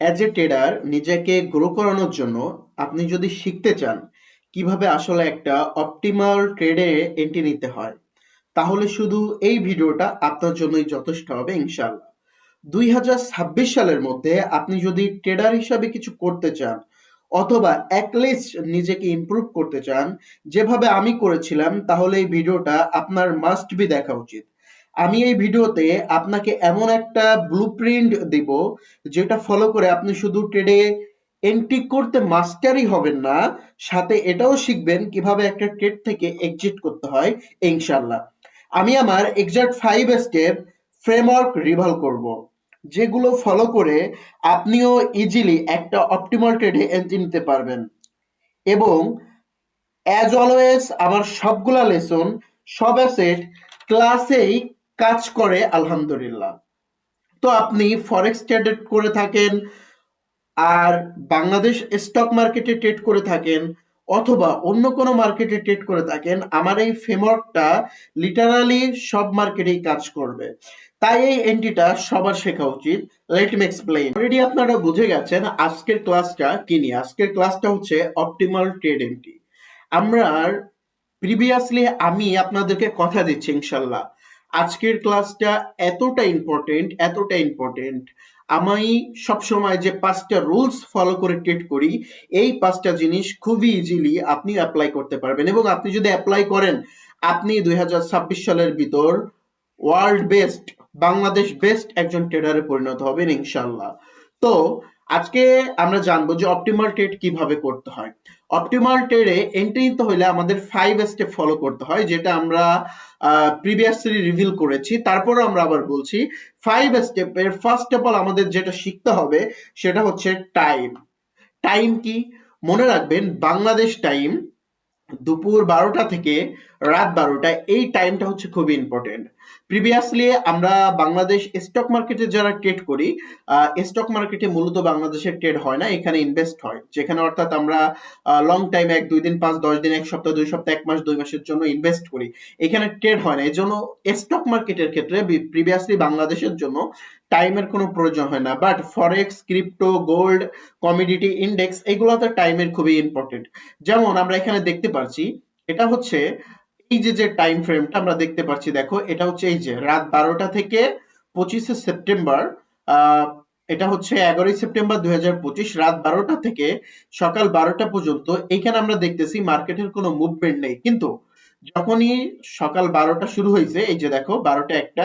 As a tedder নিজেকে grow করানোর জন্য আপনি যদি শিখতে চান কিভাবে আসলে একটা অপটিমাল ট্রেডে এন্ট্রি নিতে হয়, তাহলে শুধু এই ভিডিওটা আপনার জন্যই যথেষ্ট হবে ইনশাআল্লাহ। 2026 সালের মধ্যে আপনি যদি ট্রেডার হিসাবে কিছু করতে চান অথবা অ্যাটলিস্ট নিজেকে ইমপ্রুভ করতে চান যেভাবে আমি করেছিলাম, তাহলে এই ভিডিওটা আপনার মাস্ট বি দেখা উচিত। আমি এই ভিডিওতে আপনাকে এমন একটা ব্লুপ্রিন্ট দিব যেটা ফলো করে আপনি শুধু ট্রেডে এন্ট্রি করতে মাস্টারই হবেন না, সাথে এটাও শিখবেন কিভাবে একটা ট্রেড থেকে এক্সিট করতে হয় ইনশাল্লাহ। আমি আমার এক্সাক্ট 5 স্টেপ ফ্রেমওয়ার্ক রিভল করব, যেগুলো ফলো করে আপনিও ইজিলি একটা অপটিমাল ট্রেডে এন্ট্রি নিতে পারবেন। এবং অ্যাজ অলওয়েজ আমার সবগুলা লেসন, সব অ্যাসেট ক্লাসেই কাজ করে আলহামদুলিল্লাহ। তো আপনি ফরেক্স ট্রেড করে থাকেন, আর বাংলাদেশ স্টক মার্কেটে ট্রেড করে থাকেন, অথবা অন্য কোনো মার্কেটে ট্রেড করে থাকেন, আমার এই ফ্রেমওয়ার্কটা লিটারালি সব মার্কেটেই কাজ করবে। তাই এই এন্ট্রিটা সবার শেখা উচিত। Let me explain. অলরেডি আপনারা বুঝে গেছেন আজকের ক্লাসটা কি নিয়ে। আজকের ক্লাসটা হচ্ছে অপটিমাল ট্রেড এন্ট্রি। আমরা প্রিভিয়াসলি আমি আপনাদেরকে কথা দিচ্ছি ইনশাল্লাহ আজকের ক্লাসটা এতটা ইম্পর্টেন্ট। আমি সবসময় যে 5টা রুলস ফলো করে ট্রেড করি, এই 5টা জিনিস খুবই ইজিলি আপনি অ্যাপ্লাই করতে পারবেন, এবং আপনি যদি অ্যাপ্লাই করেন আপনি 2026 সালের ভিতর ওয়ার্ল্ড বেস্ট, বাংলাদেশ বেস্ট একজন ট্রেডারে পরিণত হবেন ইনশাল্লাহ। তো আজকে আমরা জানবো যে অপটিমাল ট্রেড কিভাবে করতে হয়। অপটিমাল ট্রেডে এন্ট্রি নিতে হলে আমাদের 5 স্টেপ ফলো করতে হয়, যেটা আমরা প্রিভিয়াসলি রিভিল করেছি। তারপর আমরা আবার বলছি 5 স্টেপের ফার্স্ট অফ অল আমাদের যেটা শিখতে হবে সেটা হচ্ছে টাইম। টাইম কি? মনে রাখবেন বাংলাদেশ টাইম দুপুর 12টা থেকে রাত 12টা, এই টাইমটা হচ্ছে খুবই ইম্পর্টেন্ট। প্রিভিয়াসলি আমরা বাংলাদেশ স্টক মার্কেটে যারা ট্রেড করি, স্টক মার্কেটে মূলত বাংলাদেশের ট্রেড হয় না, এখানে ইনভেস্ট হয়, যেখানে অর্থাৎ আমরা লং টাইম 1 2 দিন 5 10 দিন 1 সপ্তাহ 2 সপ্তাহ 1 মাস 2 মাসের জন্য ইনভেস্ট করি, এখানে ট্রেড হয় না। এই জন্য স্টক মার্কেটের ক্ষেত্রে প্রিভিয়াসলি বাংলাদেশের জন্য টাইমের কোনো প্রয়োজন হয় না, but forex, crypto, gold, commodity, index এগুলোতে টাইমের খুবই ইম্পর্টেন্ট। যেমন আমরা এখানে দেখতে পাচ্ছি, এটা হচ্ছে এই যে টাইম ফ্রেমটা আমরা দেখতে পাচ্ছি, দেখো এটা হচ্ছে এই যে রাত 12টা থেকে 25শে সেপ্টেম্বর, আহ এটা হচ্ছে 11ই সেপ্টেম্বর 2025 রাত 12টা থেকে সকাল 12টা পর্যন্ত। এইখানে আমরা দেখতেছি মার্কেটের কোনো মুভমেন্ট নেই, কিন্তু যখনই সকাল 12টা শুরু হয়েছে, এই যে দেখো 12টা একটা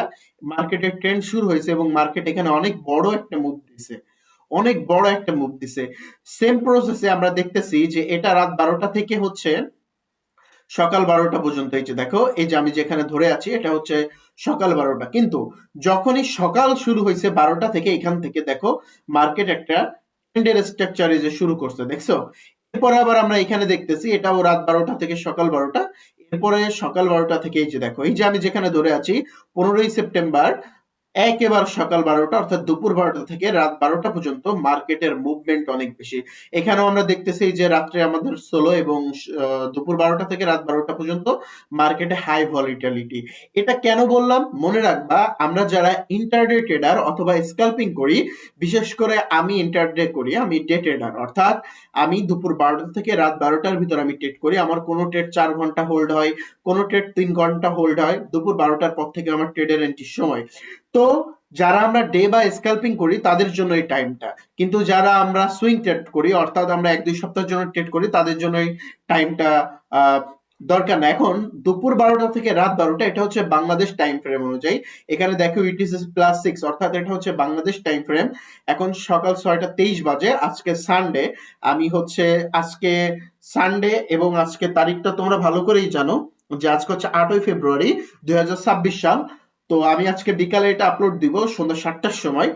মার্কেটের ট্রেন্ড শুরু হয়েছে, এবং মার্কেট এখানে অনেক বড় একটা মুভ দিছে। সেম প্রসেসে আমরা দেখতেছি যে এটা রাত 12টা থেকে হচ্ছে সকাল 12টা পর্যন্ত। এই যে দেখো, এই যে আমি যেখানে ধরে আছি এটা হচ্ছে সকাল 12টা, কিন্তু যখনই সকাল শুরু হয়েছে 12টা থেকে, এখান থেকে দেখো মার্কেট একটা ট্রেন্ডের স্ট্রাকচারে যে শুরু করছে, দেখছো? এরপরে আবার আমরা এখানে দেখতেছি এটাও রাত 12টা থেকে সকাল 12টা। এরপরে সকাল 12টা থেকে এই যে দেখো, এই যে আমি যেখানে ধরে আছি 15ই সেপ্টেম্বর একেবারে সকাল 12টা অর্থাৎ দুপুর 12টা থেকে রাত 12টা পর্যন্ত মার্কেটের মুভমেন্ট অনেক বেশি। এখানেও আমরা দেখতেছি যে রাত্রে আমাদের সোলো, এবং দুপুর 12টা থেকে রাত 12টা পর্যন্ত মার্কেটে হাই ভলিটিলিটি। এটা কেন বললাম মনে রাখবা, আমরা যারা ইন্টারডে ট্রেডার অথবা স্ক্যাল্পিং করি, বিশেষ করে আমি ইন্টারডে করি, আমি ডে ট্রেডার, অর্থাৎ আমি দুপুর 12টা থেকে রাত 12টার ভিতর আমি ট্রেড করি। আমার কোনো ট্রেড 4 ঘন্টা হোল্ড হয়, কোনো ট্রেড 3 ঘন্টা হোল্ড হয়। দুপুর 12টার পর থেকে আমার ট্রেডের এন্ট্রির সময়। তো যারা আমরা ডে বা স্ক্যাল্পিং করি তাদের জন্য এই টাইমটা, কিন্তু যারা আমরা সুইং ট্রেড করি অর্থাৎ আমরা 1 2 সপ্তাহের জন্য ট্রেড করি, তাদের জন্য এই টাইমটা দরকার না। এখন দুপুর 12টা থেকে রাত 12টা এটা হচ্ছে বাংলাদেশ টাইম ফ্রেম অনুযায়ী। এখানে দেখো UTC+6 অর্থাৎ এটা হচ্ছে বাংলাদেশ টাইম ফ্রেম। এখন সকাল 6টা 23 বাজে, আজকে সানডে। আমি হচ্ছে আজকে সানডে, এবং আজকে তারিখটা তোমরা ভালো করেই জানো যে আজকে হচ্ছে 8ই ফেব্রুয়ারি 2026 সাল। তো আমি আজকে বিকালে এটা আপলোড দিব সন্ধ্যা 7টার সময়।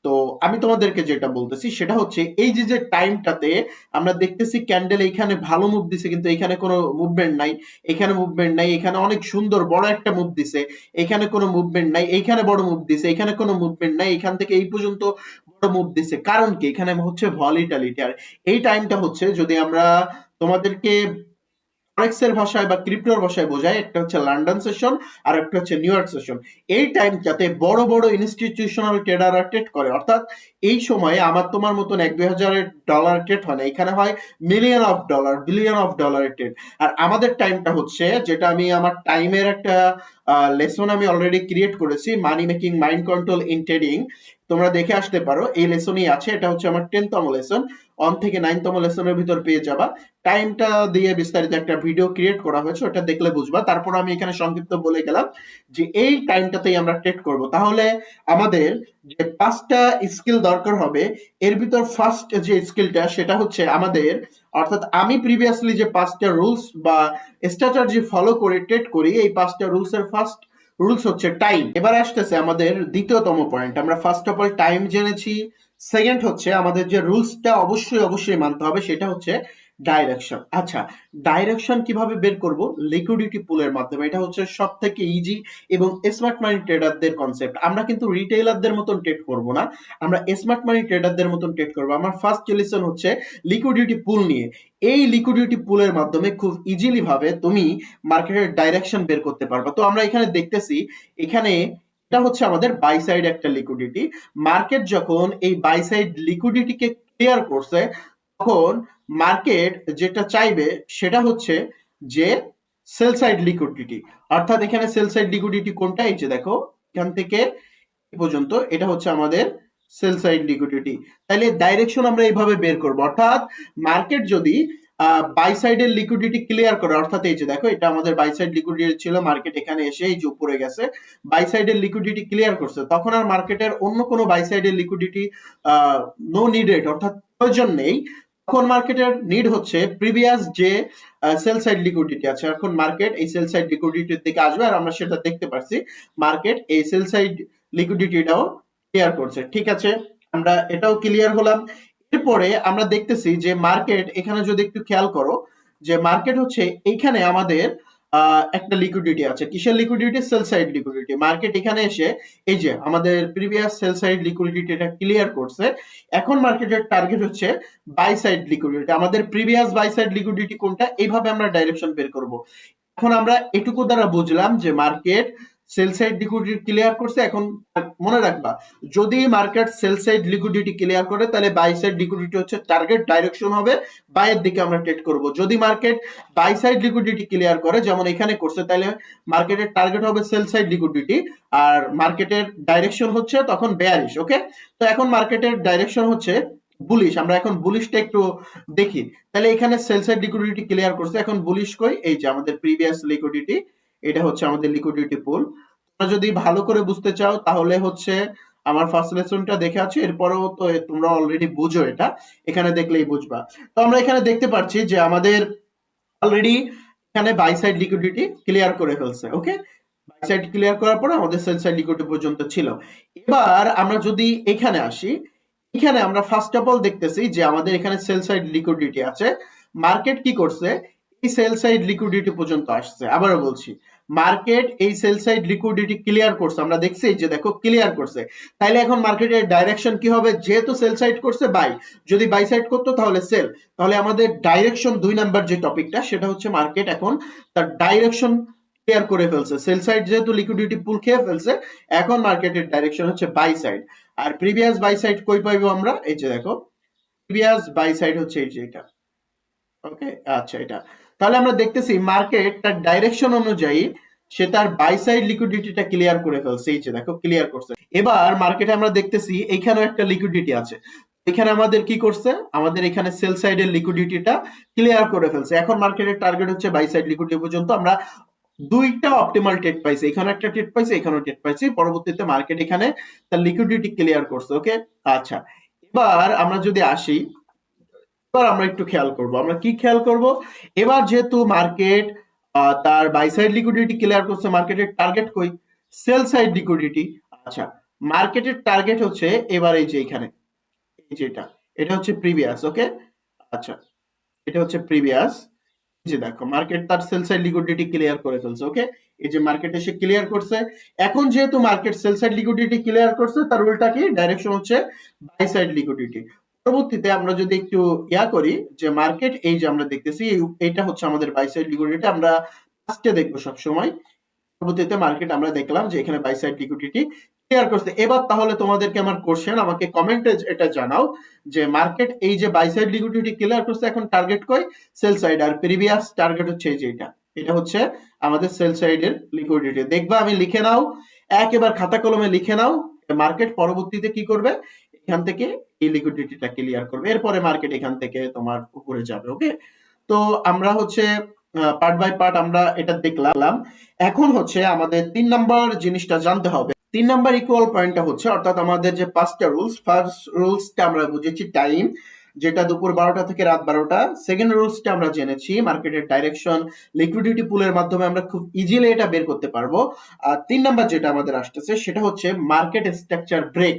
তো আমি তোমাদেরকে যেটা বলতেছি সেটা হচ্ছে এই যে টাইমটাতে আমরা দেখতেছি ক্যান্ডেল এইখানে ভালো মুভ দিছে, কিন্তু এখানে কোনো মুভমেন্ট নাই, এখানে মুভমেন্ট নাই, এখানে অনেক সুন্দর বড় একটা মুভ দিছে, এখানে কোনো মুভমেন্ট নাই, এইখানে বড় মুভ দিছে, এখানে কোনো মুভমেন্ট নাই, এখান থেকে এই পর্যন্ত বড় মুভ দিছে। কারণ কি? এখানে হচ্ছে ভলিটালিটি। আর এই টাইমটা হচ্ছে, যদি আমরা তোমাদেরকে ফরেক্স এর ভাষায় বা ক্রিপ্টোর ভাষায় বোঝায়, একটা হচ্ছে লন্ডন সেশন আর একটা হচ্ছে নিউ ইয়র্ক সেশন। এই টাইমটাতে বড় বড় ইনস্টিটিউশনাল ট্রেডাররা ট্রেড করে, অর্থাৎ এই সময়ে আমার তোমার মতন 1-2 হাজারের ডলার ট্রেড হয় না, এখানে হয় million of dollar, billion of ডলারের ট্রেড। আর আমাদের টাইমটা হচ্ছে, যেটা আমি আমার টাইমের একটা লেসন আমি অলরেডি ক্রিয়েট করেছি, মানি making mind control in trading, তোমরা দেখে আসতে পারো, এই লেসনই আছে, এটা হচ্ছে আমার 10তম লেসন, 1 থেকে 9তম লেসনের ভিতর পেয়ে যাবা। টাইমটা দিয়ে বিস্তারিত একটা ভিডিও ক্রিয়েট করা হয়েছে, ওটা দেখলে বুঝবা। তারপর আমি এখানে সংক্ষিপ্ত বলে গেলাম যে এই টাইমটাতেই আমরা ট্রেড করব। তাহলে আমাদের যে 5টা স্কিল দরকার হবে, এর ভিতর ফার্স্ট যে স্কিলটা সেটা হচ্ছে আমাদের, অর্থাৎ আমি প্রিভিয়াসলি যে 5টা রুলস বা স্ট্র্যাটেজি ফলো করে ট্রেড করি, এই 5টা রুলস এর ফার্স্ট রুলস হচ্ছে টাইম। এবার আসতেছে আমাদের দ্বিতীয়তম পয়েন্ট। আমরা ফার্স্ট অফ অল টাইম জেনেছি, সেকেন্ড হচ্ছে আমাদের যে রুলসটা অবশ্যই অবশ্যই মানতে হবে সেটা হচ্ছে ডাইরেকশন। আচ্ছা, ডাইরেকশন কিভাবে বের করব? লিকুইডিটি পুলের মাধ্যমে। এটা হচ্ছে সব থেকে ইজি এবং স্মার্ট মানি ট্রেডারদের কনসেপ্ট। আমরা কিন্তু রিটেইলারদের মতন ট্রেড করব না, আমরা স্মার্ট মানি ট্রেডারদের মতন ট্রেড করব। আমার ফার্স্ট লেসন হচ্ছে লিকুইডিটি পুল নিয়ে। এই লিকুইডিটি পুলের মাধ্যমে খুব ইজিলি ভাবে তুমি মার্কেটের ডাইরেকশন বের করতে পারবা। তো আমরা এখানে দেখতেছি, এখানে এটা হচ্ছে আমাদের বাই সাইড একটা লিকুইডিটি। মার্কেট যখন এই বাই সাইড লিকুইডিটিকে ক্লিয়ার করছে, তখন মার্কেট যেটা চাইবে সেটা হচ্ছে যে সেল সাইড লিকুইডিটি। অর্থাৎ এখানে সেল সাইড লিকুইডিটি কোনটা? এই যে দেখো, এখান থেকে এই পর্যন্ত এটা হচ্ছে আমাদের সেল সাইড লিকুইডিটি। তাহলে ডাইরেকশন আমরা এইভাবে বের করব, অর্থাৎ মার্কেট যদি বাই সাইডের লিকুইডিটি ক্লিয়ার করে, অর্থাৎ এই যে দেখো, এটা আমাদের বাই সাইড লিকুইডিটি ছিল, মার্কেট এখানে এসে এই যে উপরে গেছে, বাই সাইডের লিকুইডিটি ক্লিয়ার করছে, তখন আর মার্কেটের অন্য কোনো বাই সাইডের লিকুইডিটি নো নিডেড, অর্থাৎ প্রয়োজন নেই। তখন মার্কেটের নিড হচ্ছে প্রিভিয়াস যে সেল সাইড লিকুইডিটি আছে। এখন মার্কেট এই সেল সাইড লিকুইডিটির দিকে আসবে, আর আমরা সেটা দেখতে পাচ্ছি, মার্কেট এই সেল সাইড লিকুইডিটিটাও ক্লিয়ার করছে। ঠিক আছে, আমরা এটাও ক্লিয়ার হলাম। এরপরে আমরা দেখতেছি যে মার্কেট এখানে যদি একটু খেয়াল করো, যে মার্কেট হচ্ছে এইখানে আমাদের একটা লিকুইডিটি আছে। কিসের liquidity? Sell side liquidity. Market এখানে এসে এই যে আমাদের প্রিভিয়াস সেল সাইড লিকুইডিটি এটা ক্লিয়ার করছে। এখন মার্কেটের টার্গেট হচ্ছে বাই সাইড লিকুইডিটি। আমাদের প্রিভিয়াস বাই সাইড লিকুইডিটি কোনটা? এইভাবে আমরা ডাইরেকশন বের করব। এখন আমরা এটুকু দ্বারা বুঝলাম যে market sell side liquidity clear করছে। এখন মনে রাখবা, যদি market sell side liquidity clear করে, তাহলে বাই সাইড লিকুইডিটি হচ্ছে টার্গেট, ডাইরেকশন হবে বাইয়ের দিকে আমরা ট্রেড করব। যদি market buy side liquidity clear করে, যেমন এখানে করছে, তাহলে মার্কেটের টার্গেট হবে সেল সাইড লিকুইডিটি, আর মার্কেটের ডাইরেকশন হচ্ছে তখন বেয়ারিশ। ওকে, তো এখন মার্কেটের ডাইরেকশন হচ্ছে বুলিশ। আমরা এখন বুলিশটা একটু দেখি। তাহলে এখানে সেল সাইড লিকুইডিটি ক্লিয়ার করছে, এখন বুলিশ কই? এই যে আমাদের প্রিভিয়াস লিকুইডিটি, এটা হচ্ছে আমাদের লিকুইডিটি পুল। তোমরা যদি ভালো করে বুঝতে চাও তাহলে হচ্ছে আমার ফার্স্ট লেসনটা দেখে আছো, এরপরেও তো তোমরা অলরেডি বুঝো, এটা এখানে দেখলেই বুঝবা। তো আমরা এখানে দেখতে পাচ্ছি যে আমাদের অলরেডি এখানে বাই সাইড লিকুইডিটি ক্লিয়ার করে ফেলছে। ওকে, বাই সাইড ক্লিয়ার করার পরে আমাদের সেল সাইড লিকুইডিটি পর্যন্ত ছিল। এবার আমরা যদি এখানে আসি, এখানে আমরা ফার্স্ট অফ অল দেখতেছি যে আমাদের এখানে সেল সাইড লিকুইডিটি আছে। মার্কেট কি করছে? এই সেল সাইড লিকুইডিটি পর্যন্ত আসছে। আবারও বলছি, মার্কেট এই সেল সাইড লিকুইডিটি ক্লিয়ার করছে, আমরা দেখছি যে দেখো ক্লিয়ার করছে। তাইলে এখন মার্কেটের ডাইরেকশন কি হবে? যেহেতু সেল সাইড করছে বাই, যদি বাই সাইড করতো তাহলে সেল। তাহলে আমাদের ডাইরেকশন 2 নাম্বার যে টপিকটা, সেটা হচ্ছে মার্কেট এখন তার ডাইরেকশন ক্লিয়ার করে ফেলছে। সেল সাইড যেহেতু লিকুইডিটি পুল খেয়ে ফেলছে, এখন মার্কেটের ডাইরেকশন হচ্ছে বাই সাইড। আর প্রিভিয়াস বাই সাইড কই পাইবো আমরা? এই যে দেখো, প্রিভিয়াস বাই সাইড হচ্ছে এই যে এটা। ওকে, আচ্ছা, এটা তাহলে আমরা দেখতেছি মার্কেট তার ডাইরেকশন অনুযায়ী সে তার বাই সাইড লিকুইডিটিটা ক্লিয়ার করে ফেলছে। এই যে দেখো, ক্লিয়ার করছে। এবার মার্কেটে আমরা দেখতেছি এইখানেও একটা লিকুইডিটি আছে। এখানে আমাদের কি করছে? আমাদের এখানে সেল সাইডের লিকুইডিটিটা ক্লিয়ার করে ফেলছে। এখন মার্কেটের টার্গেট হচ্ছে বাই সাইড লিকুইডিটি পর্যন্ত। আমরা দুইটা অপটিমাল ট্রেড পাইছি, এখানে একটা ট্রেড পাইছি, এখানেও ট্রেড পাইছি। পরবর্তীতে মার্কেট এখানে তার লিকুইডিটি ক্লিয়ার করছে। ওকে, আচ্ছা, এবার আমরা যদি আসি, এবার আমরা একটু খেয়াল করব। আমরা কি খেয়াল করব? এবার যেহেতু মার্কেট তার বাই সাইড লিকুইডিটি ক্লিয়ার করছে, মার্কেটের টার্গেট কই? Sell side liquidity. আচ্ছা, মার্কেটের টার্গেট হচ্ছে এবার এই যে এখানে, এই যে এটা হচ্ছে প্রিভিয়াস। ওকে, আচ্ছা, এটা হচ্ছে প্রিভিয়াস। যে দেখো, মার্কেট তার সেল সাইড লিকুইডিটি ক্লিয়ার করে ফেলছে। ওকে, এই যে মার্কেট এসে ক্লিয়ার করছে। এখন যেহেতু market sell side liquidity clear করছে, তার উল্টা কি? ডাইরেকশন হচ্ছে বাই সাইড লিকুইডিটি। পরবর্তীতে আমরা যদি একটু করি যে মার্কেট, এই যে আমরা দেখতেছি এইটা হচ্ছে আমাদের বাই সাইড লিকুইডিটি, আমরা ফার্স্টে দেখবো সবসময়। পরবর্তীতে মার্কেট আমরা দেখলাম যে এখানে বাই সাইড লিকুইডিটি ক্লিয়ার করছে। এবার তাহলে তোমাদেরকে আমার কোশ্চেন, আমাকে কমেন্টে এটা জানাও যে মার্কেট এই যে বাই সাইড লিকুইডিটি ক্লিয়ার করছে, এখন টার্গেট কই? Sell side. আর প্রিভিয়াস টার্গেট হচ্ছে এই যে এটা হচ্ছে আমাদের সেল সাইডের লিকুইডিটি। দেখবা, আমি লিখে নাও, একেবারে খাতা কলমে লিখে নাও, মার্কেট পরবর্তীতে কি করবে? এখান থেকে এই লিকুইডিটিটা ক্লিয়ার করবে, এরপরে মার্কেট এখান থেকে তোমার উপরে যাবে। ওকে, তো আমরা হচ্ছে পার্ট বাই পার্ট আমরা এটা দেখলাম। এখন হচ্ছে আমাদের 3 নাম্বার জিনিসটা জানতে হবে। 3 নাম্বার ইকুয়াল পয়েন্টটা হচ্ছে, অর্থাৎ আমাদের যে 5টা রুলস, ফার্স্ট রুলসটা আমরা বুঝেছি টাইম, যেটা দুপুর 12টা থেকে রাত 12টা। সেকেন্ড রুলসটা আমরা জেনেছি মার্কেটের ডাইরেকশন, লিকুইডিটি পুলের মাধ্যমে আমরা খুব ইজিলি এটা বের করতে পারবো। আর 3 নাম্বার যেটা আমাদের আসতেছে সেটা হচ্ছে মার্কেট স্ট্রাকচার ব্রেক,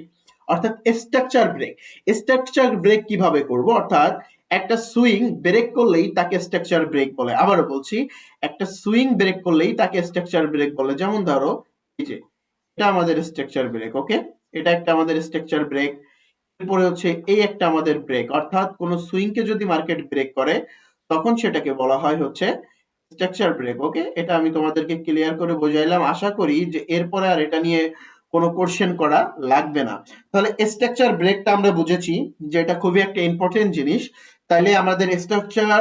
অর্থাৎ স্ট্রাকচার ব্রেক। স্ট্রাকচার ব্রেক কিভাবে করব? অর্থাৎ একটা সুইং ব্রেক করলেই তাকে স্ট্রাকচার ব্রেক বলে। আবারও বলছি, একটা সুইং ব্রেক করলেই তাকে স্ট্রাকচার ব্রেক বলে। যেমন ধরো এই যে এটা আমাদের স্ট্রাকচার ব্রেক, ওকে, এটা একটা আমাদের স্ট্রাকচার ব্রেক। এরপরে হচ্ছে এই একটা আমাদের ব্রেক, অর্থাৎ কোন সুইং কে যদি মার্কেট ব্রেক করে তখন সেটাকে বলা হয় হচ্ছে স্ট্রাকচার ব্রেক। ওকে, এটা আমি তোমাদেরকে ক্লিয়ার করে বোঝাইলাম। আশা করি যে এরপরে আর এটা নিয়ে কোনো কোশ্চেন করা লাগবে না। তাহলে স্ট্রাকচার ব্রেকটা আমরা বুঝেছি যে এটা খুবই একটা ইম্পর্টেন্ট জিনিস। তাইলে আমাদের স্ট্রাকচার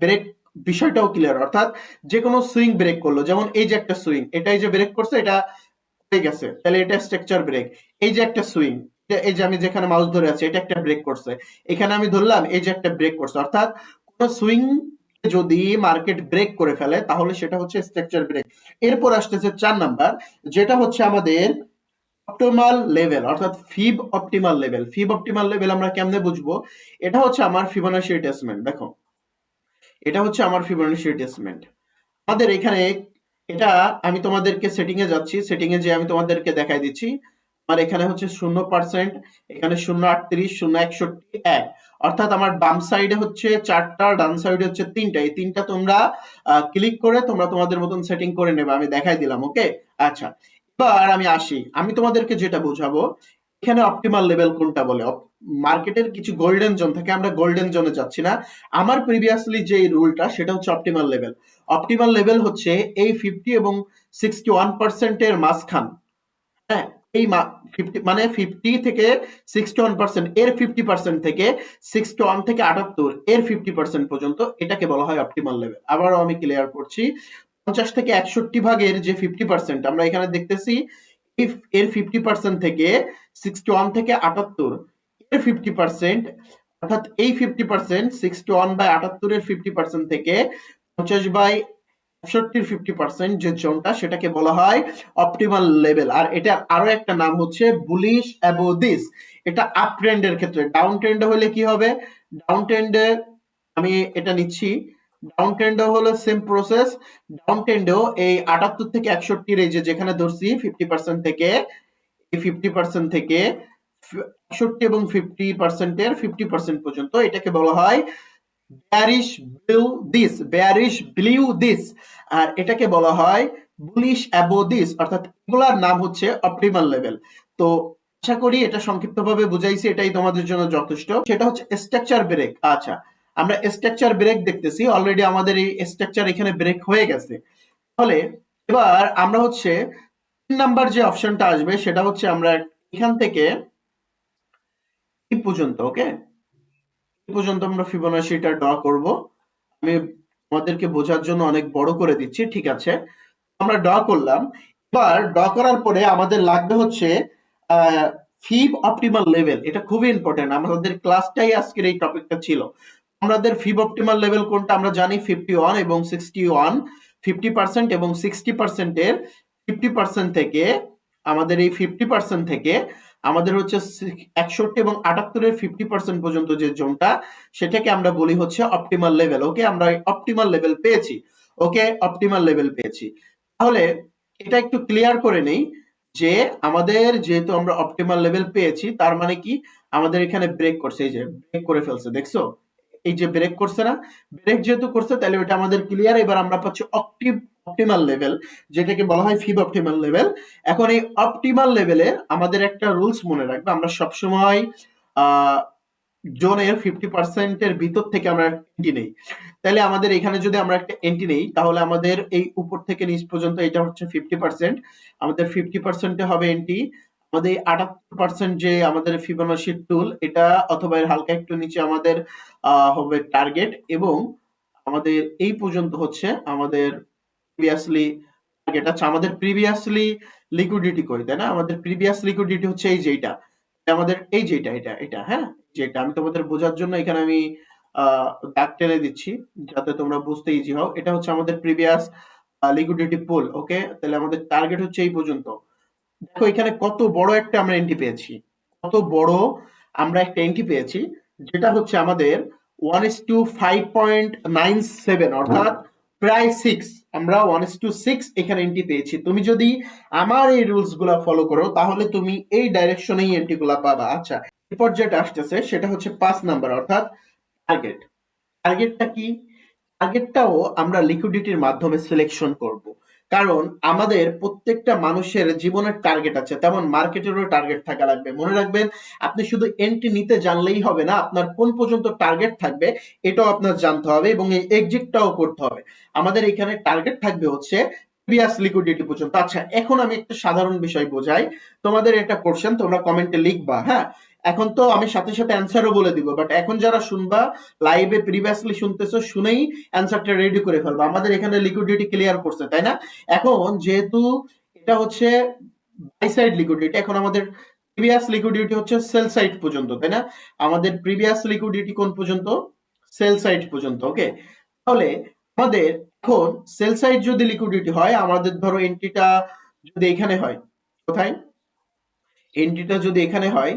ব্রেক বিষয়টাও ক্লিয়ার, অর্থাৎ যে কোনো সুইং ব্রেক করলো, যেমন এই যে একটা সুইং, এটাই যে ব্রেক করছে, এটা হয়ে গেছে, তাহলে এটা স্ট্রাকচার ব্রেক। এই যে একটা সুইং, এই যে আমি যেখানে মাউস ধরে আছি, এটা একটা ব্রেক করছে, এখানে আমি ধরলাম, এই যে একটা ব্রেক করছে, অর্থাৎ কোন সুইং যদি মার্কেট ব্রেক করে ফেলে তাহলে সেটা হচ্ছে স্ট্রাকচার ব্রেক। এরপর আসতেছে 4 নাম্বার, যেটা হচ্ছে আমাদের অপটিমাল লেভেল, অর্থাৎ ফিব অপটিমাল লেভেল। ফিব অপটিমাল লেভেল আমরা কেমনে বুঝবো? এটা হচ্ছে আমার ফিবোনাচি রিট্রেসমেন্ট। দেখো, এটা হচ্ছে আমার ফিবোনাচি রিট্রেসমেন্ট। আমাদের এখানে এটা, আমি তোমাদেরকে সেটিং এ যাচ্ছি, সেটিং এ যে আমি তোমাদেরকে দেখাই দিচ্ছি। আমার এখানে হচ্ছে 0%, এখানে 0.38, 0.61, 1, অর্থাৎ আমার বাম সাইডে হচ্ছে 4টা, ডান সাইডে হচ্ছে 3টা। এই 3টা তোমরা ক্লিক করে তোমরা তোমাদের মতন সেটিং করে নেবে, আমি দেখাই দিলাম। ওকে, আচ্ছা, এবার আমি আসি, আমি তোমাদেরকে যেটা বোঝাবো এখানে অপটিমাল লেভেল কোনটা বলে। মার্কেটের কিছু গোল্ডেন জোন থাকে, আমরা গোল্ডেন জোনে যাচ্ছি না। আমার প্রিভিয়াসলি যে রুলটা সেটা হচ্ছে অপটিমাল লেভেল। অপটিমাল লেভেল হচ্ছে এই 50 এবং 61% এর মাঝখান। হ্যাঁ, এই 50 মানে 50 থেকে 61%, এর 50% থেকে 61 থেকে 78 এর 50% পর্যন্ত, এটাকে বলা হয় অপটিমাল লেভেল। আবারও আমি ক্লিয়ার করছি, 50 থেকে 61 ভাগের যে 50% আমরা এখানে দেখতেছি, এর 50% থেকে 61 থেকে 78 এর 50%, অর্থাৎ এই 50% 61 বাই 78 এর 50% থেকে 50 বাই 61 50% যে জোনটা, সেটাকে বলা হয় অপটিমাল লেভেল। আর এটা আরো একটা নাম হচ্ছে বুলিশ অ্যাবোভ দিস। এটা আপ ট্রেন্ডের ক্ষেত্রে। ডাউন ট্রেন্ডে হলে কি হবে? ডাউন ট্রেন্ডে আমি এটা নিচ্ছি, ডাউন ট্রেন্ডে হলো সেম প্রসেস। ডাউন ট্রেন্ডেও এই 78 থেকে 61 এই যে যেখানে ধরছি 50% থেকে, এই 50% থেকে 61 এবং 50% এর 50% পর্যন্ত, এটাকে বলা হয় bearish blue this, bearish blue this, আর এটাকে বলা হয় bullish above this, অর্থাৎ এগুলার নাম হচ্ছে অপটিমাল লেভেল। তো আশা করি এটা সংক্ষিপ্তভাবে বুঝাইছি, এটাই তোমাদের জন্য যথেষ্ট। সেটা হচ্ছে স্ট্রাকচার ব্রেক। আচ্ছা, আমরা স্ট্রাকচার ব্রেক দেখতেছি, অলরেডি আমাদের এই স্ট্রাকচার এখানে ব্রেক হয়ে গেছে। তাহলে এবার আমরা হচ্ছে 3 নাম্বার যে অপশনটা আসবে সেটা হচ্ছে আমরা এখান থেকে এই পর্যন্ত, ওকে, এই পর্যন্ত আমরা ফিবোনাচিটা ড্র করব। আমি তোমাদেরকে বোঝার জন্য অনেক বড় করে দিচ্ছি, ঠিক আছে? আমরা ড্র করলাম। এবার ড্র করার পরে আমাদের লাগবে হচ্ছে ফিব অপটিমাল লেভেল। এটা খুবই ইম্পর্টেন্ট, আমাদের ক্লাসটাই আজকের এই টপিকটা ছিল। আমাদের ফিব অপটিমাল লেভেল কোনটা আমরা জানি, 51 এবং 61, 50% এবং 60% এর 50% থেকে, আমাদের এই 50% থেকে আমাদের হচ্ছে 61 এবং 78 এর 50% পর্যন্ত যে জোনটা, সেটাকে আমরা বলি হচ্ছে অপটিমাল লেভেল। ওকে, আমরা অপটিমাল লেভেল পেয়েছি। ওকে, অপটিমাল লেভেল পেয়েছি। তাহলে এটা একটু ক্লিয়ার করে নেই যে আমাদের যেহেতু আমরা অপটিমাল লেভেল পেয়েছি, তার মানে কি আমাদের এখানে ব্রেক করছে, এই যে ব্রেক করে ফেলছে, দেখছো? এই যে ব্রেক করছে না, ব্রেক যেহেতু করছে তাহলে ওটা আমাদের ক্লিয়ার। এবার আমরা পাচ্ছি অপটিমাল লেভেল, যেটাকে বলা হয় ফিব অপটিমাল লেভেল। এখন এই অপটিমাল লেভেলে আমাদের একটা রুলস মনে রাখবে, আমরা সবসময় জোনের 50% এর ভিতর থেকে আমরা এন্ট্রি নেই, তাহলে আমাদের এখানে যদি আমরা একটা এন্ট্রি নেই তাহলে আমাদের এই উপর থেকে নিচ পর্যন্ত এটা হচ্ছে 50%, আমাদের 50% হবে এন্ট্রি, আমাদের 78% যে আমাদের ফিবোনাচি টুল এটা অথবা এর হালকা একটু নিচে আমাদের হবে টার্গেট, এবং আমাদের এই পর্যন্ত হচ্ছে আমাদের প্রিভিয়াসলি টার্গেট। আচ্ছা, আমাদের প্রিভিয়াসলি লিকুইডিটি কই, তাই না? আমাদের প্রিভিয়াস লিকুইডিটি হচ্ছে এই যে এটা, আমাদের এই যে এটা হ্যাঁ, যেটা আমি তোমাদের বোঝার জন্য এখানে আমি দাগ টেনে দিচ্ছি যাতে তোমরা বুঝতে ইজি হও। এটা হচ্ছে আমাদের প্রিভিয়াস লিকুইডিটি পুল। ওকে, তাহলে আমাদের টার্গেট হচ্ছে এই পর্যন্ত। দেখো এখানে কত বড় একটা আমরা এন্ট্রি পেয়েছি, কত বড় আমরা একটা এন্ট্রি পেয়েছি, যেটা হচ্ছে আমাদের 1:5.97, অর্থাৎ প্রায় 6, আমরা 1:6 এখানে এন্ট্রি পেয়েছি। তুমি যদি আমার এই রুলস গুলা ফলো করো তাহলে তুমি এই ডাইরেকশনেই এন্ট্রি গুলা পাবা। আচ্ছা, এরপর যেটা আসতেছে সেটা হচ্ছে 5 নাম্বার, অর্থাৎ টার্গেট। টার্গেটটা কি? টার্গেটটাও আমরা লিকুইডিটির মাধ্যমে সিলেকশন করব, কারণ আমাদের প্রত্যেকটা মানুষের জীবনের টার্গেট আছে, তেমন মার্কেটেরও টার্গেট থাকা লাগবে। মনে রাখবেন, আপনি শুধু এন্ট্রি নিতে জানলেই হবে না, আপনার কোন পর্যন্ত টার্গেট থাকবে এটাও আপনার জানতে হবে এবং এই এক্সিটটাও করতে হবে। আমাদের এখানে টার্গেট থাকবে হচ্ছে প্রিভিয়াস লিকুইডিটি পর্যন্ত। আচ্ছা, এখন আমি একটা সাধারণ বিষয় বোঝাই, তোমাদের একটা কোশ্চেন তোমরা কমেন্টে লিখবা, হ্যাঁ? এখন তো আমি সাথে সাথে অ্যান্সারও বলে দিব, বাট এখন যারা শুনবা লাইভে প্রিভিয়াসলি শুনতেছো, শুনেই অ্যান্সারটা রেডি করে ফেলবো। আমাদের এখানে লিকুইডিটি ক্লিয়ার করছে, তাই না? এখন যেহেতু এটা হচ্ছে বাই সাইড লিকুইডিটি, এখন আমাদের প্রিভিয়াস লিকুইডিটি হচ্ছে সেল সাইড পর্যন্ত, তাই না? আমাদের প্রিভিয়াস লিকুইডিটি কোন পর্যন্ত? সেল সাইড পর্যন্ত। ওকে, তাহলে আমাদের এখন সেল সাইড যদি লিকুইডিটি হয়, আমাদের ধরো এন্ট্রিটা যদি এখানে হয়, কোথায়? এন্ট্রিটা যদি এখানে হয়,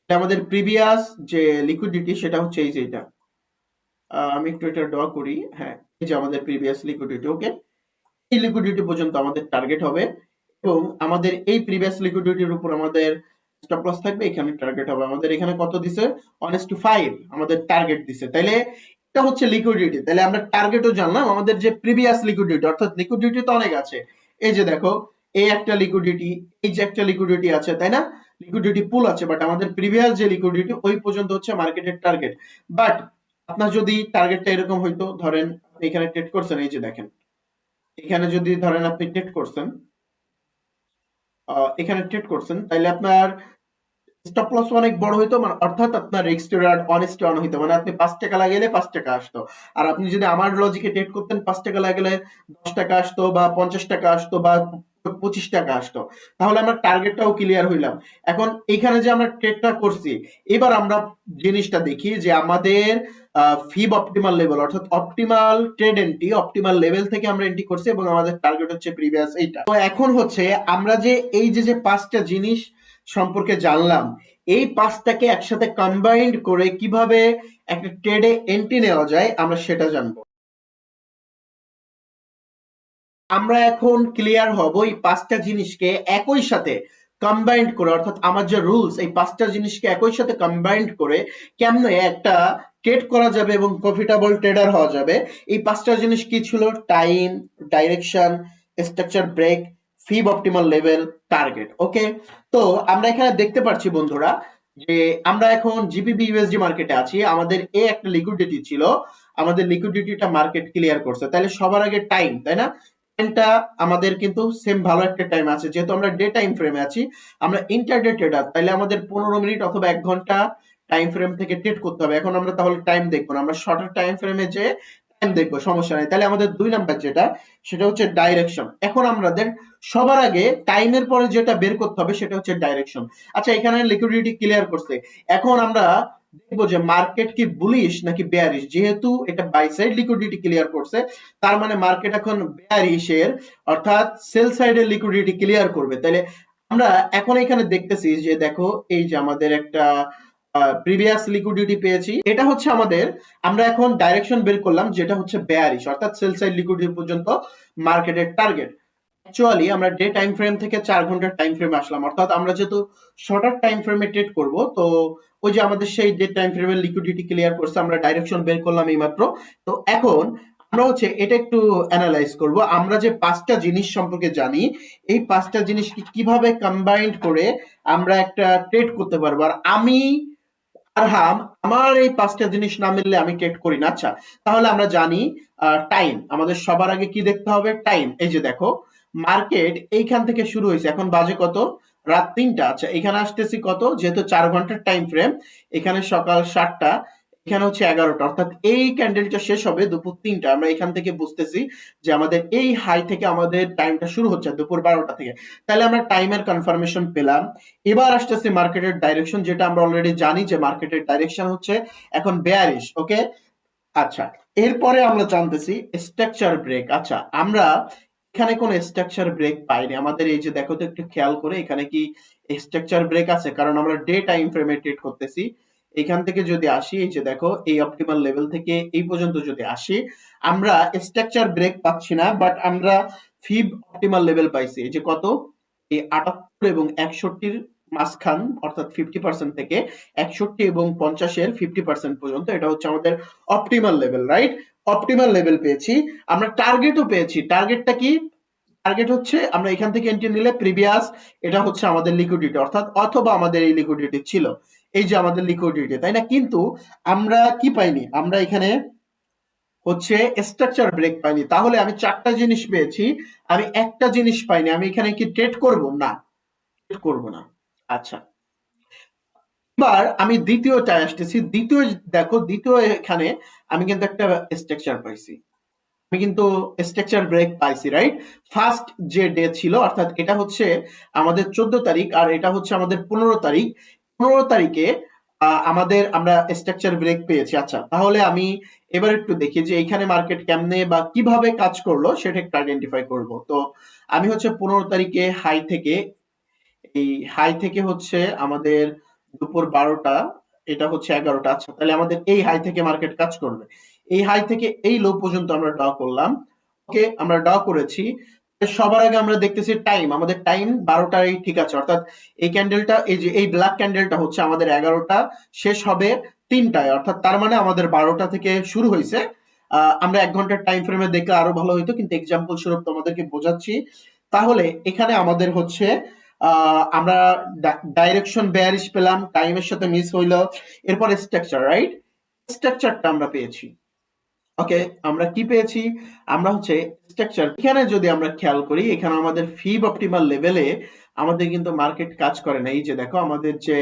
তাহলে আমাদের প্রিভিয়াস যে লিকুইডিটি সেটা হচ্ছে এই যে এটা। আমি একটু এটা ড্র করি, হ্যাঁ, এই যে আমাদের প্রিভিয়াস লিকুইডিটি। ওকে, এই লিকুইডিটি পর্যন্ত আমাদের টার্গেট হবে এবং আমাদের এই প্রিভিয়াস লিকুইডিটির উপর আমাদের স্টপ লস থাকবে, এখানে টার্গেট হবে। আমাদের এখানে কত দিছে? 1:5 আমাদের টার্গেট দিছে। তাইলে এটা হচ্ছে লিকুইডিটি, তাহলে আমরা টার্গেটও জানলাম। আমাদের যে প্রিভিয়াস লিকুইডিটি, অর্থাৎ লিকুইডিটি তো অনেক আছে, এই যে দেখো এই একটা লিকুইডিটি, এই যে একটা লিকুইডিটি আছে, তাই না? লিকুইডিটি পুল আছে, বাট আমাদের প্রিভিয়াস যে লিকুইডিটি ওই পর্যন্ত হচ্ছে মার্কেটের টার্গেট। বাট আপনার যদি টার্গেটটা এরকম হইতো, ধরেন এখানে ট্রেড করছেন, এই যে দেখেন এখানে যদি ধরেন আপনি ট্রেড করছেন, এখানে ট্রেড করছেন, তাইলে আপনার স্টপ লস অনেক বড় হইতো, মানে অর্থাৎ আপনার risk to reward honest on হইতো, মানে আপনি 5 টাকা লাগাইলে 5 টাকা আসতো। আর আপনি যদি আমার লজিকে ট্রেড করতেন, 5 টাকা লাগাইলে 10 টাকা আসতো বা 50 টাকা আসতো বা 25 টাকা আসতো, তাহলে আমরা টার্গেটটাও ক্লিয়ার হইলাম। এখন এখানে যে আমরা ট্রেডটা করছি, এবার আমরা জিনিসটা দেখি যে আমাদের ফিব অপটিমাল লেভেল, অর্থাৎ optimal trade entry, optimal level থেকে আমরা এন্ট্রি করছি এবং আমাদের টার্গেট হচ্ছে প্রিভিয়াস এইটা। তো এখন হচ্ছে আমরা যে এই যে 5টা জিনিস সম্পর্কে জানলাম, এই 5টাকে একসাথে কম্বাইন্ড করে কিভাবে একটা ট্রেডে এন্ট্রি নেওয়া যায় আমরা সেটা জানবো। আমরা এখন ক্লিয়ার হব এই 5টা জিনিসকে একই সাথে কম্বাইন্ড করে, অর্থাৎ আমার যে রুলস, এই 5টা জিনিসকে একই সাথে কম্বাইন্ড করে কেমনে একটা ট্রেড করা যাবে এবং প্রফিটেবল ট্রেডার হওয়া যাবে। এই 5টা জিনিস কি ছিল? Time, direction, structure break, fib optimal level, target. Okay, তো আমরা এখানে দেখতে পাচ্ছি বন্ধুরা যে আমরা এখন জিবিবি ইউএসডি মার্কেটে আছি। আমাদের এ একটা লিকুইডিটি ছিল, আমাদের লিকুইডিটিটা মার্কেট ক্লিয়ার করছে। তাহলে সবার আগে টাইম, তাই না? টাইমটা আমাদের কিন্তু সেম ভালো একটা টাইম আছে, যেহেতু আমরা ডে টাইম ফ্রেমে আছি, আমরা ইন্টারডে ট্রেডার, তাহলে আমাদের 15 মিনিট অথবা 1 ঘন্টা টাইম ফ্রেম থেকে ট্রেড করতে হবে। এখন আমরা তাহলে টাইম দেখবো না, আমরা শর্টার টাইম ফ্রেমে যে টাইম দেখবো, সমস্যা নাই। তাহলে আমাদের 2 নাম্বার যেটা, সেটা হচ্ছে ডাইরেকশন। এখন আমাদের সবার আগে টাইমের পরে যেটা বের করতে হবে সেটা হচ্ছে ডাইরেকশন। আচ্ছা, এখানে লিকুইডিটি ক্লিয়ার করছে, এখন আমরা দেখবো যে মার্কেট কি বুলিশ নাকি বেয়ারিশ। যেহেতু এটা বাই সাইড লিকুইডিটি ক্লিয়ার করছে, তার মানে মার্কেট এখন বেয়ারিশের, অর্থাৎ সেল সাইডের লিকুইডিটি ক্লিয়ার করবে। তাহলে আমরা এখন এখানে দেখতেছি যে দেখো এই যে আমাদের একটা প্রিভিয়াস লিকুইডিটি পেয়েছি, এটা হচ্ছে আমাদের, আমরা এখন ডাইরেকশন বের করলাম যেটা হচ্ছে বেয়ারিশ, অর্থাৎ সেল সাইড লিকুইডিটি পর্যন্ত মার্কেটের টার্গেট। অ্যাকচুয়ালি আমরা ডে টাইম ফ্রেম থেকে 4 ঘন্টার টাইম ফ্রেমে আসলাম, অর্থাৎ আমরা যেহেতু শর্টার টাইম ফ্রেমে ট্রেড করব, তো ওই যে আমাদের সেই ডে টাইম ফ্রেমের লিকুইডিটি ক্লিয়ার করছে, আমরা ডাইরেকশন বের করলাম এইমাত্র। তো এখন আমরা হচ্ছে এটা একটু অ্যানালাইজ করব, আমরা যে 5টা জিনিস সম্পর্কে জানি, এই 5টা জিনিসকে কিভাবে কম্বাইন্ড করে আমরা একটা ট্রেড করতে পারবো। আর আমি আর হ্যাঁ, আমার এই ৫টা জিনিস না মিললে আমি ট্রেড করি না। আচ্ছা, তাহলে আমরা জানি টাইম। আমাদের সবার আগে কি দেখতে হবে? টাইম। এই যে দেখো, মার্কেট এইখান থেকে শুরু হইছে। এখন বাজে কত? রাত ৩টা। আচ্ছা, এখানে আসতেছি কত? যেহেতু ৪ ঘন্টার টাইম ফ্রেম, এখানে সকাল ৭টা, এখানে হচ্ছে ১১টা। অর্থাৎ এই ক্যান্ডেলটা শেষ হবে দুপুর ৩টা। আমরা এখান থেকে বুঝতেছি যে আমাদের এই হাই থেকে আমাদের টাইমটা শুরু হচ্ছে দুপুর ১২টা থেকে। তাহলে আমরা টাইমের কনফার্মেশন পেলাম। এবার আসতেছে মার্কেটের ডাইরেকশন, যেটা আমরা অলরেডি জানি যে মার্কেটের ডাইরেকশন হচ্ছে এখন বেয়ারিশ। ওকে, আচ্ছা, এরপরে আমরা জানতেছি স্ট্রাকচার ব্রেক। আচ্ছা, আমরা এখানে কোন স্ট্রাকচার ব্রেক পাইনি। আমাদের এই যে দেখো তো, একটু খেয়াল করে এখানে কি স্ট্রাকচার ব্রেক আছে? কারণ আমরা ডে টাইম ফ্রেমে ট্রেড করতেছি। এখান থেকে যদি আসি, এই যে দেখো, এই অপটিমাল লেভেল থেকে এই পর্যন্ত যদি আসি, আমরা স্ট্রাকচার ব্রেক পাচ্ছি না, বাট আমরা ফিব অপটিমাল লেভেল পাইছি। এই যে কত? এই ৭৮ এবং ৬১ মাঝখান, অর্থাৎ 50% থেকে ৬১ এবং ৫০-এর 50% পর্যন্ত, এটা হচ্ছে আমাদের optimal level, right? Optimal level পেয়েছি। আমরা টার্গেটও পেয়েছি। টার্গেটটা কি? টার্গেট হচ্ছে আমরা এখান থেকে এন্ট্রি নিলে প্রিভিয়াস, এটা হচ্ছে আমাদের লিকুইডিটি, অর্থাৎ অথবা আমাদের এই লিকুইডিটি ছিল, এই যে আমাদের লিকুইডিটি, তাই না? কিন্তু আমরা কি পাইনি? আমরা এখানে হচ্ছে স্ট্রাকচার ব্রেক পাইনি। তাহলে আমি ৪টা জিনিস পেয়েছি, আমি একটা জিনিস পাইনি। আমি এখানে কি ট্রেড করব? না, ট্রেড করব না। আচ্ছা, এবার আমি দ্বিতীয়টায় আসতেছি। দ্বিতীয়, দেখো, দ্বিতীয় এখানে আমি কিন্তু একটা স্ট্রাকচার পাইছি। আমি কিন্তু স্ট্রাকচার ব্রেক পাইছি, রাইট? ফার্স্ট যে ডে ছিল, অর্থাৎ এটা হচ্ছে আমাদের ১৪ তারিখ, আর এটা হচ্ছে আমাদের ১৫ তারিখ। ১৫ তারিখে আমাদের আমরা স্ট্রাকচার ব্রেক পেয়েছি। আচ্ছা, তাহলে আমি এবার একটু দেখি যে এইখানে মার্কেট কেমনে বা কিভাবে কাজ করলো সেটা একটু আইডেন্টিফাই করব। তো আমি হচ্ছে ১৫ তারিখে হাই থেকে, এই হাই থেকে হচ্ছে আমাদের দুপুর ১২টা, এটা হচ্ছে ১১টা। আচ্ছা, তাহলে আমাদের এই হাই থেকে মার্কেট কাজ করবে। এই হাই থেকে এই লো পর্যন্ত আমরা ড্র করলাম। ওকে, আমরা ড্র করেছি। সবার আগে আমরা দেখতেছি টাইম। আমাদের টাইম ১২টায় ঠিক আছে, অর্থাৎ এই ক্যান্ডেলটা, এই যে এই ব্ল্যাক ক্যান্ডেলটা হচ্ছে আমাদের ১১টা, শেষ হবে ৩টায়, অর্থাৎ তার মানে আমাদের ১২টা থেকে শুরু হয়েছে। আমরা ১ ঘন্টার টাইম ফ্রেমে দেখলে আরো ভালো হইতো, কিন্তু এক্সাম্পল স্বরূপ তোমাদেরকে বোঝাচ্ছি। তাহলে এখানে আমাদের হচ্ছে আমরা ডাইরেকশন বেয়ারিশ পেলাম, টাইমের সাথে মিস হইলো। এরপর স্ট্রাকচার, রাইট? স্ট্রাকচারটা আমরা পেয়েছি। ওকে, আমরা কি পেয়েছি? আমরা হচ্ছে স্ট্রাকচার। এখানে যদি আমরা খেয়াল করি, এখানে আমাদের ফিব অপটিমাল লেভেলে আমাদের কিন্তু মার্কেট কাজ করে না। এই যে দেখো, আমাদের যে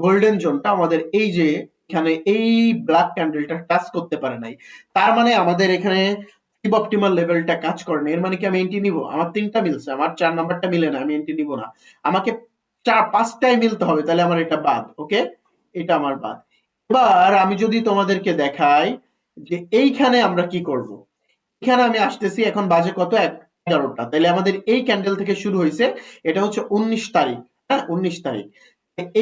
গোল্ডেন জোনটা, আমাদের এই যে এখানে এই ব্ল্যাক ক্যান্ডেলটা টাচ করতে পারে নাই। তার মানে আমাদের এখানে ফিব অপটিমাল লেভেলটা কাজ করে না। এর মানে কি আমি এন্ট্রি নিব? আমার ৩টা মিলছে, আমার ৪ নাম্বারটা মিলে না, আমি এন্ট্রি নিব না। আমাকে ৫টায় মিলতে হবে, তাহলে আমার এটা বাদ। ওকে, এটা আমার বাদ। এবার আমি যদি তোমাদেরকে দেখাই যে এইখানে আমরা কি করব। এখানে আমি আসতেছি, এখন বাজে কত? ১১টা। তাহলে আমাদের এই ক্যান্ডেল থেকে শুরু হয়েছে, এটা হচ্ছে ১৯ তারিখ। হ্যাঁ, ১৯ তারিখ।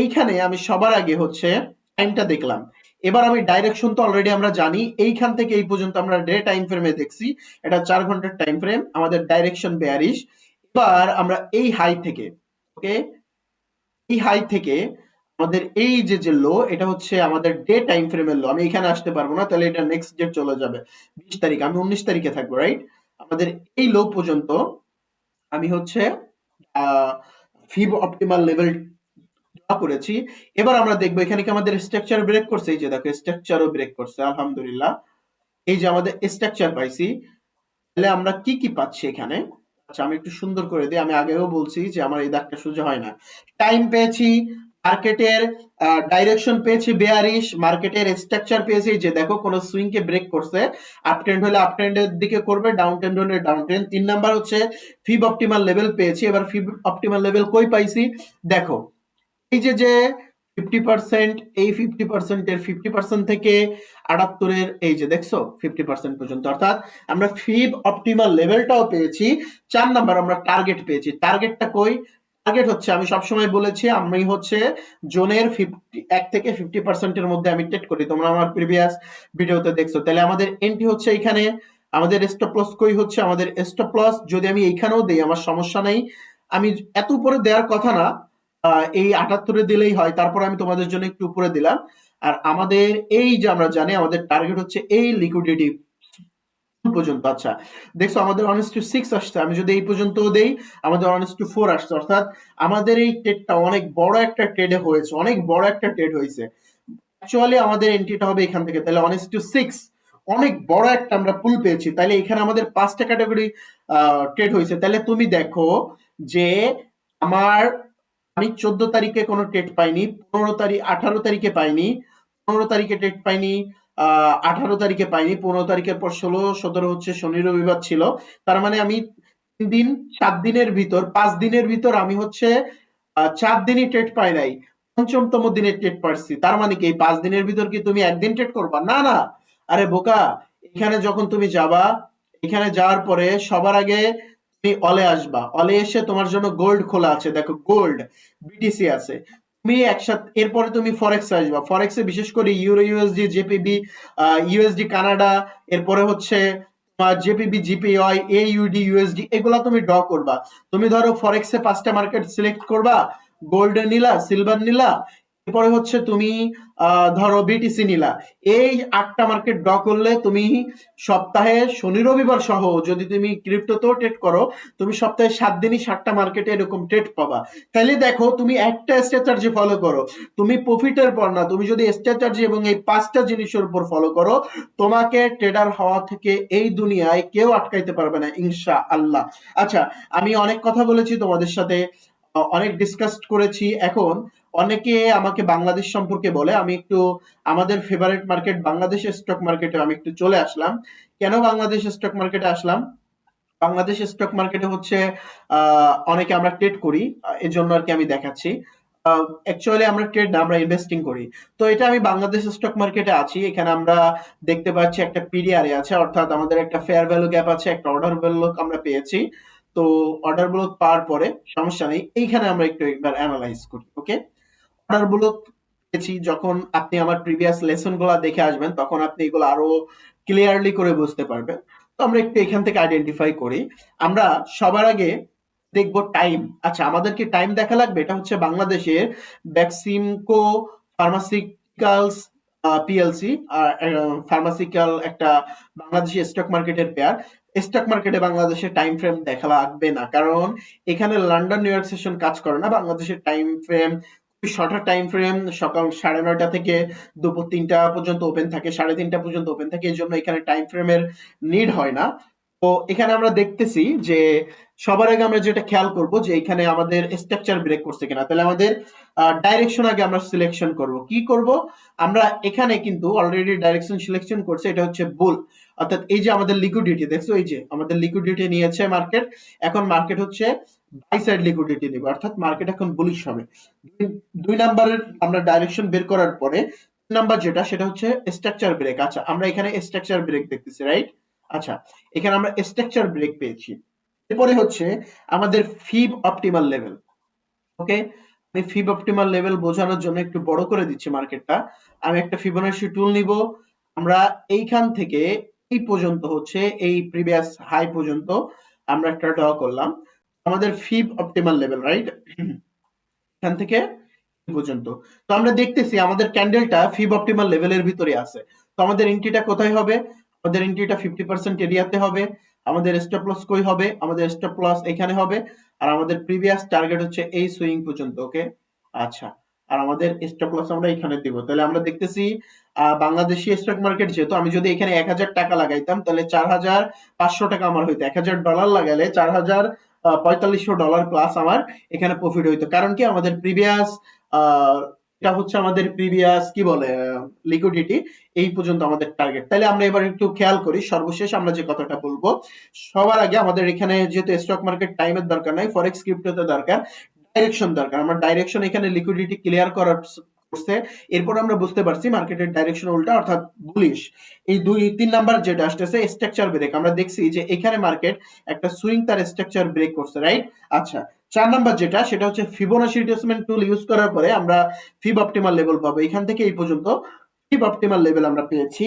এইখানে আমি সবার আগে হচ্ছে টাইমটা দেখলাম। এবার আমি ডাইরেকশন তো অলরেডি আমরা জানি, এইখান থেকে এই পর্যন্ত আমরা ডে টাইম ফ্রেমে দেখছি, এটা ৪ ঘন্টার টাইম ফ্রেম, আমাদের ডাইরেকশন বেয়ারিশ। এবার আমরা এই হাই থেকে, ওকে, এই হাই থেকে আমাদের এই যে যে লো, এটা হচ্ছে আমাদের ডে টাইম ফ্রেমের লো। আমি এখানে আসতে পারবো না, তাহলে এটা নেক্সট ডেট চলে যাবে ২০ তারিখ, আমি ১৯ তারিখে থাকবো, রাইট? আমাদের এই লো পর্যন্ত আমি হচ্ছে ফিব অপটিমাল লেভেল ড্র করেছি। এবার আমরা দেখবো এখানে কি আমাদের স্ট্রাকচার ব্রেক করছে। এই যে দেখো, স্ট্রাকচারও ব্রেক করছে, আলহামদুলিল্লাহ। এই যে আমাদের স্ট্রাকচার পাইছি, তাহলে আমরা কি কি পাচ্ছি এখানে? আচ্ছা, আমি একটু সুন্দর করে দিই। আমি আগেও বলছি যে আমার এই দাগটা সোজা হয় না। টাইম পেয়েছি, মার্কেটের ডাইরেকশন পেয়েছি বেয়ারিশ, মার্কেটের স্ট্রাকচার পেয়েছি, যে দেখো কোন সুইং কে ব্রেক করছে। আপ ট্রেন্ড হলে আপ ট্রেন্ডের দিকে করবে, ডাউন ট্রেন্ড হলে ডাউন ট্রেন্ড। ৩ নাম্বার হচ্ছে ফিব অপটিমাল লেভেল পেয়েছি। এবার ফিব অপটিমাল লেভেল কই পাইছি? দেখো, এই যে যে 50%, এই 50% এর 50% থেকে ৭৮-এর এই যে দেখছো 50% পর্যন্ত, অর্থাৎ আমরা ফিব অপটিমাল লেভেলটাও পেয়েছি। ৪ নাম্বার আমরা টার্গেট পেয়েছি। টার্গেটটা কই? টার্গেট হচ্ছে, আমি সবসময় বলেছি, আমি হচ্ছে জোনের ১ থেকে 50% এর মধ্যে আমি ট্রেড করি। তোমরা আমার প্রিভিয়াস ভিডিওতে দেখছো। তাহলে আমাদের এন্ট্রি হচ্ছে এখানে। আমাদের স্টপ লস কই হচ্ছে? আমাদের স্টপ লস যদি আমি এইখানেও দেই আমার সমস্যা নেই। আমি এত উপরে দেওয়ার কথা না, এই ৭৮-এ দিলেই হয়। তারপর আমি তোমাদের জন্য একটু উপরে দিলাম। আর আমাদের এই যে আমরা জানি আমাদের টার্গেট হচ্ছে এই লিকুইডিটি পর্যন্ত। আচ্ছা, দেখছো আমাদের 1:6 আসছে। আমি যদি এই পর্যন্ত দেই, আমাদের 1:4 আসছে। অর্থাৎ আমাদের এই ট্রেডটা অনেক বড় একটা ট্রেডে হয়েছে, অনেক বড় একটা ট্রেড হয়েছে। অ্যাকচুয়ালি আমাদের এন্ট্রিটা হবে এখান থেকে, তাহলে 1:6, অনেক বড় একটা আমরা পুল পেয়েছি। তাহলে এখানে আমাদের 5টা ক্যাটাগরি ট্রেড হয়েছে। তাহলে তুমি দেখো যে আমার, আমি 14 তারিখে কোনো ট্রেড পাইনি, 15 তারিখ, 18 তারিখে পাইনি, 15 তারিখে ট্রেড পাইনি, 18 তারিখে পাইনি, 15 তারিখের পর 16, 17 হচ্ছে শনি রবিবার ছিল। তার মানে আমি 3 দিন, 7 দিনের ভিতর, 5 দিনের ভিতর আমি হচ্ছে 4 দিনই ট্রেড পাই নাই, পঞ্চমতম দিনে ট্রেড পারছি। তার মানে কি এই 5 দিনের ভিতর কি তুমি একদিন ট্রেড করবা? না না, আরে বোকা, এখানে যখন তুমি যাবা, এখানে যাওয়ার পরে সবার আগে তুমি অলে আসবা, অলে এসে তোমার জন্য গোল্ড খোলা আছে, দেখো গোল্ড বিটিসি আছে। তুমি একসাথে এরপরে তুমি ফরেক্স আসবা, ফরেক্সে বিশেষ করে ইউরো ইউএসডি জেপিবি, ইউএসডি কানাডা, এরপরে হচ্ছে তোমার জেপিবি জিপিওয়াই এইউডি ইউএসডি, এগুলা তুমি ড্র করবা। তুমি ধরো ফরেক্সে 5টা মার্কেট সিলেক্ট করবা, গোল্ড নিলা, সিলভার নিলা, এরপরে হচ্ছে তুমি ধরো বিটিসি নিলা। এই 8টা মার্কেট ড্র করলে তুমি সপ্তাহে শনি রবিবার সহ যদি তুমি ক্রিপ্টোতেও ট্রেড করো, তুমি সপ্তাহে 7 দিনই 7টা মার্কেটে এরকম ট্রেড পাবা। তাহলে দেখো তুমি একটা স্ট্র্যাটেজি ফলো করো, তুমি প্রফিটের পর না, তুমি যদি স্ট্র্যাটেজি এবং এই 5টা জিনিসের উপর ফলো করো, তোমাকে ট্রেডার হওয়া থেকে এই দুনিয়ায় কেউ আটকাইতে পারবে না ইনশাআল্লাহ। আচ্ছা, আমি অনেক কথা বলেছি তোমাদের সাথে, অনেক ডিসকাস করেছি। এখন অনেকে আমাকে বাংলাদেশ সম্পর্কে বলে, আমি একটু আমাদের ফেভারিট মার্কেট বাংলাদেশের স্টক মার্কেটে আমি একটু চলে আসলাম। কেন বাংলাদেশ স্টক মার্কেটে আসলাম? বাংলাদেশ স্টক মার্কেটে হচ্ছে অনেকে আমরা ট্রেড করি, এর জন্য আর কি আমি দেখাচ্ছি। অ্যাকচুয়ালি আমরা ট্রেড না, আমরা ইনভেস্টিং করি। তো এটা আমি বাংলাদেশ স্টক মার্কেটে আছি, এখানে আমরা দেখতে পাচ্ছি একটা পিডিআরএ আছে, অর্থাৎ আমাদের একটা ফেয়ার ভ্যালু গ্যাপ আছে, একটা অর্ডার ভ্যালু আমরা পেয়েছি। তো অর্ডার ব্লক পাওয়ার পরে সমস্যা নেই, এইখানে আমরা একটু একবার অ্যানালাইজ করি। ওকে, অর্ডার ব্লক পেয়েছি, যখন আপনি আমার প্রিভিয়াস লেসন গুলা দেখে আসবেন তখন আপনি এগুলো আরো ক্লিয়ারলি করে বুঝতে পারবেন। তো আমরা একটু এখান থেকে আইডেন্টিফাই করি। আমরা সবার আগে দেখব টাইম। আচ্ছা, আমাদের কি টাইম দেখা লাগবে? এটা হচ্ছে বাংলাদেশের বেক্সিমকো ফার্মাসিউটিক্যালস পিএলসি, ফার্মাসিক্যাল একটা বাংলাদেশি স্টক মার্কেটের পেয়ার। স্টক মার্কেটে বাংলাদেশের টাইম ফ্রেম দেখা লাগবে না, কারণ এখানে লন্ডন নিউ ইয়র্ক সেশন কাজ করে না। বাংলাদেশের time frame shorter time frame, সকাল 9:30 থেকে দুপুর 3টা পর্যন্ত ওপেন থাকে, 3:30 পর্যন্ত ওপেন থাকে, এই জন্য এখানে টাইম ফ্রেমের নিড হয় না। তো এখানে আমরা দেখতেছি যে সবার আগে আমরা যেটা খেয়াল করব যে এখানে আমাদের স্ট্রাকচার ব্রেক করছে কিনা। তাহলে আমাদের ডাইরেকশন আগে আমরা সিলেকশন করব। কি করব? আমরা এখানে কিন্তু অলরেডি ডাইরেকশন সিলেকশন করছে, এটা হচ্ছে বুল। অর্থাৎ এই যে আমাদের লিকুইডিটি দেখছো, এই যে আমাদের লিকুইডিটি নিয়েছে মার্কেট, এখন মার্কেট হচ্ছে বাই সাইড লিকুইডিটি নেবে, অর্থাৎ মার্কেট এখন বুলিশ হবে। 2 নাম্বারের আমরা ডাইরেকশন বের করার পরে 3 নাম্বার যেটা, সেটা হচ্ছে স্ট্রাকচার ব্রেক। আচ্ছা, আমরা এখানে স্ট্রাকচার ব্রেক দেখতেছি, রাইট? আচ্ছা, এখানে আমরা স্ট্রাকচার ব্রেক পেয়েছি। এরপরে হচ্ছে আমাদের ফিব অপটিমাল লেভেল। ওকে, আমি ফিব অপটিমাল লেভেল বোঝানোর জন্য একটু বড় করে দিচ্ছি মার্কেটটা। আমি একটা ফিবোনাচি টুল নিব। আমরা এইখান থেকে এই পর্যন্ত হচ্ছে এই প্রিভিয়াস হাই পর্যন্ত আমরা একটা ড্র করলাম, আমাদের ফিব অপটিমাল লেভেল, রাইট? এখান থেকে এই পর্যন্ত। তো আমরা দেখতেছি আমাদের ক্যান্ডেলটা ফিব অপটিমাল লেভেলের ভিতরে আছে। তো আমাদের এন্ট্রিটা কোথায় হবে? আমাদের এন্ট্রিটা 50% এরিয়াতে হবে। আমাদের স্টপ লস কই হবে? আমাদের স্টপ লস এখানে হবে। আর আমাদের প্রিভিয়াস টার্গেট হচ্ছে এই সুইং পর্যন্ত। ওকে, আচ্ছা, আর আমাদের স্টপ লস আমরা এখানে দিব। তাহলে আমরা দেখতেছি বাংলাদেশি স্টক মার্কেট, যেহেতু আমি যদি এখানে 1000 টাকা লাগাইতাম তাহলে 4500 টাকা আমার হইতো, $1000 লাগাইলে 4500 ডলার প্লাস আমার এখানে প্রফিট হইতো। কারণ কি, আমাদের প্রিভিয়াস এটা হচ্ছে আমাদের প্রিভিয়াস কি বলে লিকুইডিটি, এই পর্যন্ত আমাদের টার্গেট। তাহলে আমরা এবার একটু খেয়াল করি, সর্বশেষ আমরা যে কথাটা বলবো, সবার আগে আমাদের এখানে যেহেতু স্টক মার্কেট টাইমের দরকার নাই, ফরেক্স ক্রিপ্টোতে দরকার ডাইরেকশন দরকার। আমার ডাইরেকশন এখানে লিকুইডিটি ক্লিয়ার করার করছে, এরপর আমরা বুঝতে পারছি মার্কেটের ডাইরেকশন উল্টা, অর্থাৎ বুলিশ। এই 2-3 নাম্বার যেটা আসতেছে স্ট্রাকচার ব্রেক, আমরা দেখছি যে এখানে মার্কেট একটা সুইং তার স্ট্রাকচার ব্রেক করছে, রাইট? আচ্ছা, 4 নাম্বার যেটা, সেটা হচ্ছে ফিবোনাচি রিট্রেসমেন্ট টুল ইউজ করার পরে আমরা ফিব অপটিমাল লেভেল পাবো। এখান থেকে এই পর্যন্ত ফিব অপটিমাল লেভেল আমরা পেয়েছি।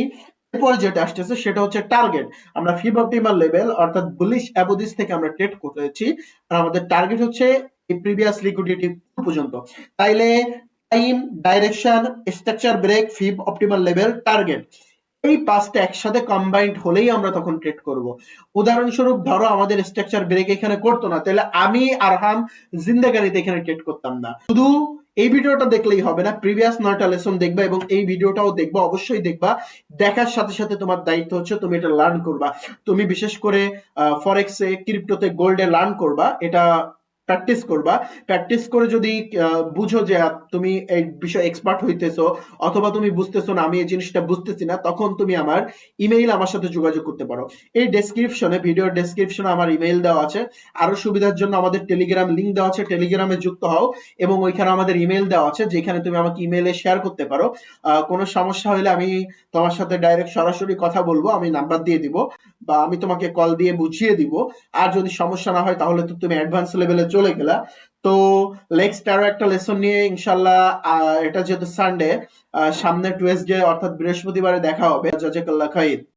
এরপরে যেটা আসতেছে সেটা হচ্ছে টার্গেট। আমরা ফিব অপটিমাল লেভেল অর্থাৎ বুলিশ অ্যাবোদিস থেকে আমরা ট্রেড করেছি, আর আমাদের টার্গেট হচ্ছে এই প্রিভিয়াস লিকুইডিটি পর্যন্ত। তাইলে time, direction, structure break, fib optimal level, target, এই 5টা একসাথে কম্বাইন্ড হলেই আমরা তখন ট্রেড করব। উদাহরণস্বরূপ ধরো আমাদের স্ট্রাকচার ব্রেক এখানে করতো না, তাহলে আমি আরহাম জিন্দাগানিতে এখানে ট্রেড করতাম না। শুধু এই ভিডিওটা দেখলেই হবে না, প্রিভিয়াস 9টা লেসন দেখবা এবং এই ভিডিওটাও দেখবা, অবশ্যই দেখবা। দেখার সাথে সাথে তোমার দায়িত্ব হচ্ছে তুমি এটা লার্ন করবা। তুমি বিশেষ করে ফরেক্সে, ক্রিপ্টোতে, গোল্ডে লার্ন করবা, এটা প্র্যাকটিস করবা। প্র্যাকটিস করে যদি বুঝো যে তুমি এই বিষয়ে এক্সপার্ট হইতেছো, অথবা তুমি বুঝতেছো না আমি এই জিনিসটা বুঝতেছি না, তখন তুমি আমার ইমেইল আমার সাথে যোগাযোগ করতে পারো। এই ডেসক্রিপশনে, ভিডিওর ডেসক্রিপশনে আমার ইমেইল দেওয়া আছে। আরো সুবিধার জন্য আমাদের টেলিগ্রাম লিংক দেওয়া আছে, টেলিগ্রামে যুক্ত হও এবং ওইখানে আমাদের ইমেইল দেওয়া আছে, যেখানে তুমি আমাকে ইমেইলে শেয়ার করতে পারো। কোনো সমস্যা হলে আমি তোমার সাথে ডাইরেক্ট সরাসরি কথা বলবো, আমি নাম্বার দিয়ে দিব বা আমি তোমাকে কল দিয়ে বুঝিয়ে দিব। আর যদি সমস্যা না হয় তাহলে তো তুমি অ্যাডভান্স লেভেলে চলে গেলা। তো নেক্সট আরো একটা লেসন নিয়ে ইনশাল্লাহ, এটা যেহেতু সানডে, সামনে টুয়েসডে অর্থাৎ বৃহস্পতিবারে দেখা হবে। জাজাকাল্লাহ খাইর।